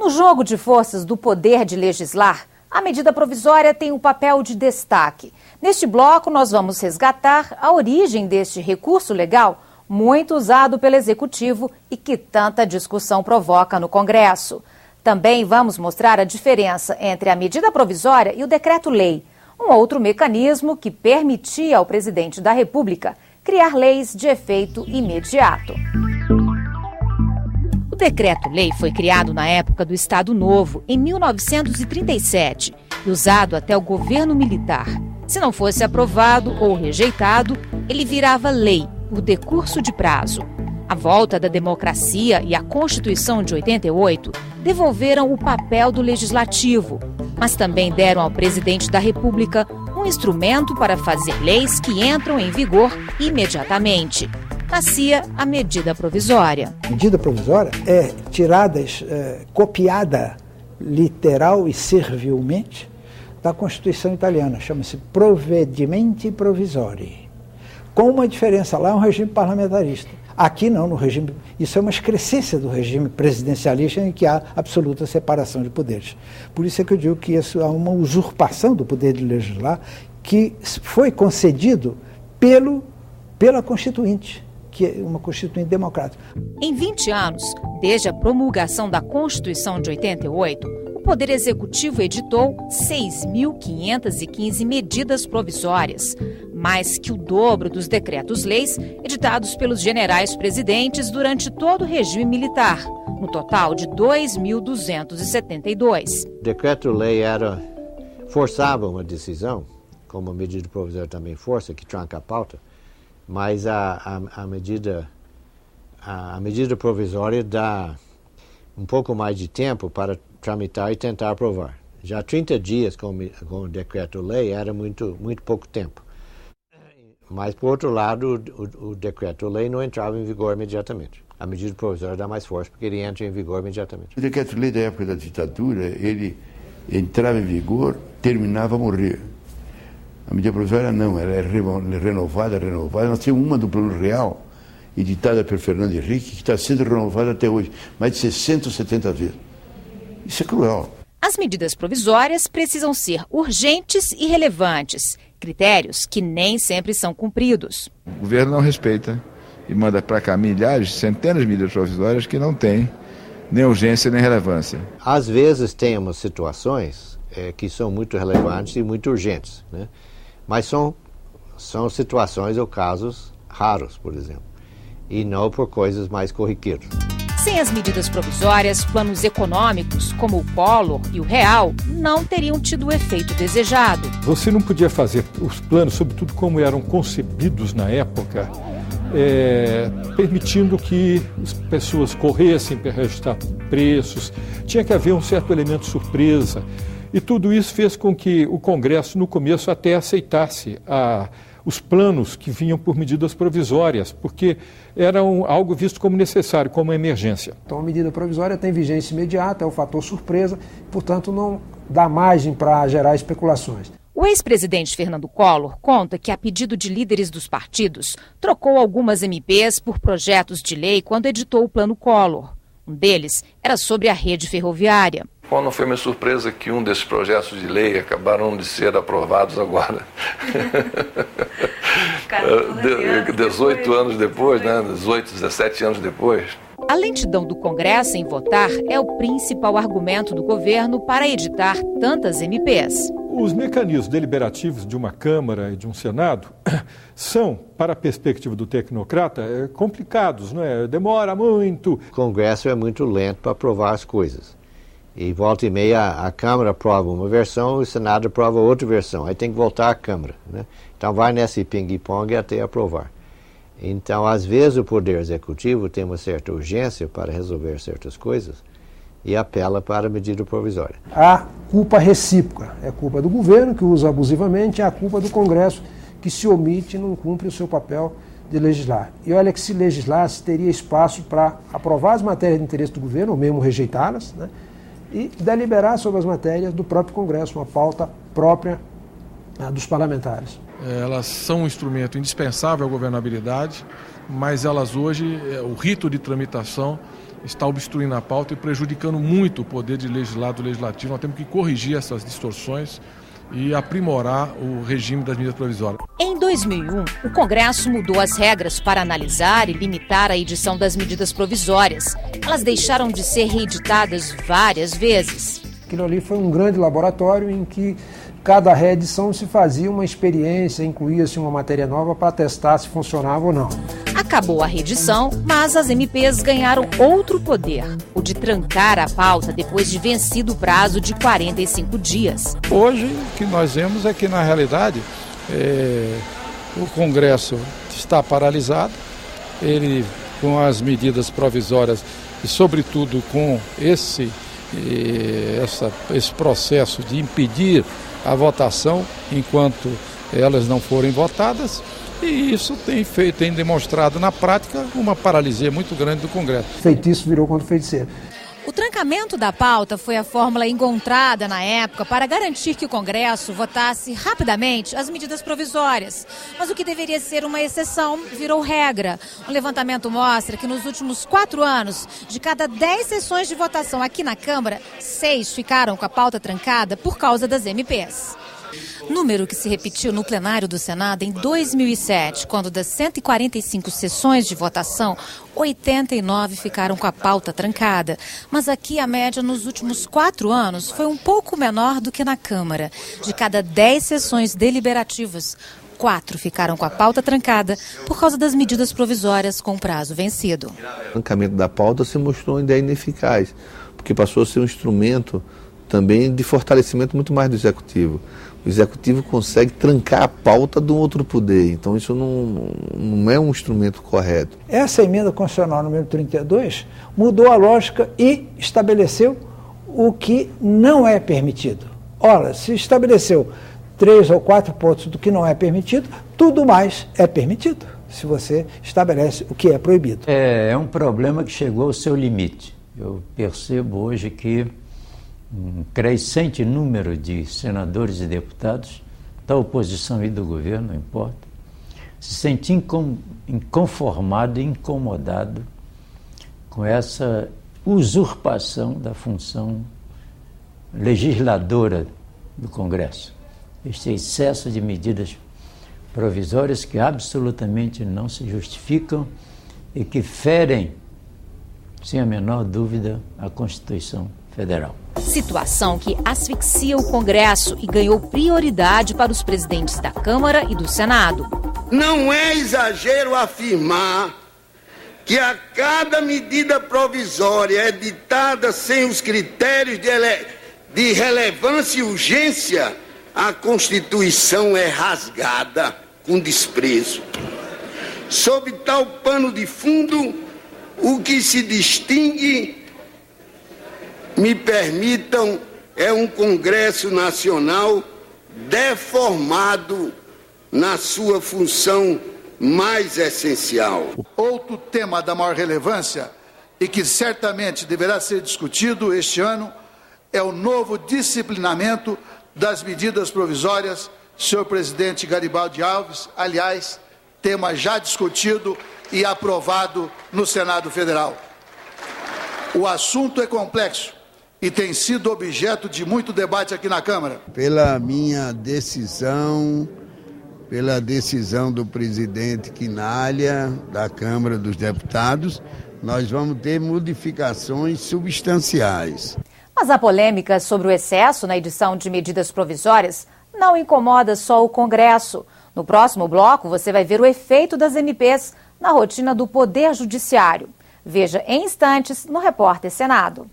No jogo de forças do poder de legislar, a medida provisória tem um papel de destaque. Neste bloco, nós vamos resgatar a origem deste recurso legal, muito usado pelo Executivo e que tanta discussão provoca no Congresso. Também vamos mostrar a diferença entre a medida provisória e o decreto-lei, um outro mecanismo que permitia ao presidente da República criar leis de efeito imediato. O decreto-lei foi criado na época do Estado Novo, em 1937, e usado até o governo militar. Se não fosse aprovado ou rejeitado, ele virava lei, por decurso de prazo. A volta da democracia e a Constituição de 88 devolveram o papel do legislativo, mas também deram ao presidente da República um instrumento para fazer leis que entram em vigor imediatamente. Nascia a medida provisória. A medida provisória é tirada, copiada literal e servilmente da Constituição italiana, chama-se Provvedimenti Provisori. Com uma diferença, lá é um regime parlamentarista. Aqui não, no regime. Isso é uma excrescência do regime presidencialista em que há absoluta separação de poderes. Por isso é que eu digo que isso é uma usurpação do poder de legislar que foi concedido pela Constituinte, que é uma Constituinte democrática. Em 20 anos, desde a promulgação da Constituição de 88, o Poder Executivo editou 6.515 medidas provisórias, mais que o dobro dos decretos-leis editados pelos generais-presidentes durante todo o regime militar, no total de 2.272. O decreto-lei forçava uma decisão, como a medida provisória também força, que tranca a pauta, mas a medida provisória dá um pouco mais de tempo para tramitar e tentar aprovar. Já 30 dias com o decreto-lei era muito pouco tempo. Mas, por outro lado, o decreto-lei não entrava em vigor imediatamente. A medida provisória dá mais força porque ele entra em vigor imediatamente. O decreto-lei da época da ditadura, ele entrava em vigor, terminava a morrer. A medida provisória não, ela é renovada. Nós temos uma do Plano Real, editada por Fernando Henrique, que está sendo renovada até hoje, mais de 670 vezes. Isso é cruel. As medidas provisórias precisam ser urgentes e relevantes, critérios que nem sempre são cumpridos. O governo não respeita e manda para cá milhares, centenas de medidas provisórias que não têm nem urgência nem relevância. Às vezes tem umas situações que são muito relevantes e muito urgentes, né? Mas são situações ou casos raros, por exemplo, e não por coisas mais corriqueiras. Sem as medidas provisórias, planos econômicos, como o Collor e o Real, não teriam tido o efeito desejado. Você não podia fazer os planos, sobretudo como eram concebidos na época, permitindo que as pessoas corressem para reajustar preços. Tinha que haver um certo elemento surpresa. E tudo isso fez com que o Congresso, no começo, até aceitasse os planos que vinham por medidas provisórias, porque eram algo visto como necessário, como emergência. Então a medida provisória tem vigência imediata, é o fator surpresa, portanto não dá margem para gerar especulações. O ex-presidente Fernando Collor conta que, a pedido de líderes dos partidos, trocou algumas MPs por projetos de lei quando editou o Plano Collor. Um deles era sobre a rede ferroviária. Qual não foi minha surpresa que um desses projetos de lei acabaram de ser aprovados agora. 18 anos depois, né? 18, 17 anos depois. A lentidão do Congresso em votar é o principal argumento do governo para editar tantas MPs. Os mecanismos deliberativos de uma Câmara e de um Senado são, para a perspectiva do tecnocrata, complicados, não é? Demora muito. O Congresso é muito lento para aprovar as coisas. E volta e meia a Câmara aprova uma versão e o Senado aprova outra versão. Aí tem que voltar à Câmara, né? Então vai nesse ping-pong até aprovar. Então, às vezes, o Poder Executivo tem uma certa urgência para resolver certas coisas e apela para a medida provisória. Há culpa recíproca. É culpa do governo, que usa abusivamente, é a culpa do Congresso, que se omite e não cumpre o seu papel de legislar. E olha que se legislasse, teria espaço para aprovar as matérias de interesse do governo, ou mesmo rejeitá-las, né? E deliberar sobre as matérias do próprio Congresso, uma pauta própria dos parlamentares. Elas são um instrumento indispensável à governabilidade, mas elas hoje, o rito de tramitação está obstruindo a pauta e prejudicando muito o poder de legislar do legislativo. Nós temos que corrigir essas distorções e aprimorar o regime das medidas provisórias. Em 2001, o Congresso mudou as regras para analisar e limitar a edição das medidas provisórias. Elas deixaram de ser reeditadas várias vezes. Aquilo ali foi um grande laboratório em que cada reedição se fazia uma experiência, incluía-se uma matéria nova para testar se funcionava ou não. Acabou a reedição, mas as MPs ganharam outro poder, o de trancar a pauta depois de vencido o prazo de 45 dias. Hoje, o que nós vemos é que, na realidade, o Congresso está paralisado, ele, com as medidas provisórias e, sobretudo, com esse processo de impedir a votação enquanto elas não forem votadas, e isso tem demonstrado na prática uma paralisia muito grande do Congresso. Feitiço virou contra o feiticeiro. O trancamento da pauta foi a fórmula encontrada na época para garantir que o Congresso votasse rapidamente as medidas provisórias. Mas o que deveria ser uma exceção virou regra. Um levantamento mostra que nos últimos 4 anos, de cada 10 sessões de votação aqui na Câmara, 6 ficaram com a pauta trancada por causa das MPs. Número que se repetiu no plenário do Senado em 2007, quando das 145 sessões de votação, 89 ficaram com a pauta trancada. Mas aqui a média nos últimos 4 anos foi um pouco menor do que na Câmara. De cada 10 sessões deliberativas, 4 ficaram com a pauta trancada por causa das medidas provisórias com prazo vencido. O trancamento da pauta se mostrou uma ideia ineficaz, porque passou a ser um instrumento também de fortalecimento muito mais do Executivo. O Executivo consegue trancar a pauta do outro poder, então isso não é um instrumento correto. Essa emenda constitucional número 32 mudou a lógica e estabeleceu o que não é permitido. Ora, se estabeleceu 3 ou 4 pontos do que não é permitido, tudo mais é permitido, se você estabelece o que é proibido. É um problema que chegou ao seu limite. Eu percebo hoje que um crescente número de senadores e deputados, da oposição e do governo, não importa, se sente inconformado e incomodado com essa usurpação da função legisladora do Congresso. Este excesso de medidas provisórias que absolutamente não se justificam e que ferem, sem a menor dúvida, a Constituição Federal. Situação que asfixia o Congresso e ganhou prioridade para os presidentes da Câmara e do Senado. Não é exagero afirmar que a cada medida provisória editada sem os critérios de relevância e urgência, a Constituição é rasgada com desprezo. Sob tal pano de fundo, o que se distingue, me permitam, é um Congresso Nacional deformado na sua função mais essencial. Outro tema da maior relevância e que certamente deverá ser discutido este ano é o novo disciplinamento das medidas provisórias, senhor presidente Garibaldi Alves, aliás, tema já discutido e aprovado no Senado Federal. O assunto é complexo e tem sido objeto de muito debate aqui na Câmara. Pela minha decisão, pela decisão do presidente Quinalha, da Câmara dos Deputados, nós vamos ter modificações substanciais. Mas a polêmica sobre o excesso na edição de medidas provisórias não incomoda só o Congresso. No próximo bloco, você vai ver o efeito das MPs na rotina do Poder Judiciário. Veja em instantes no Repórter Senado.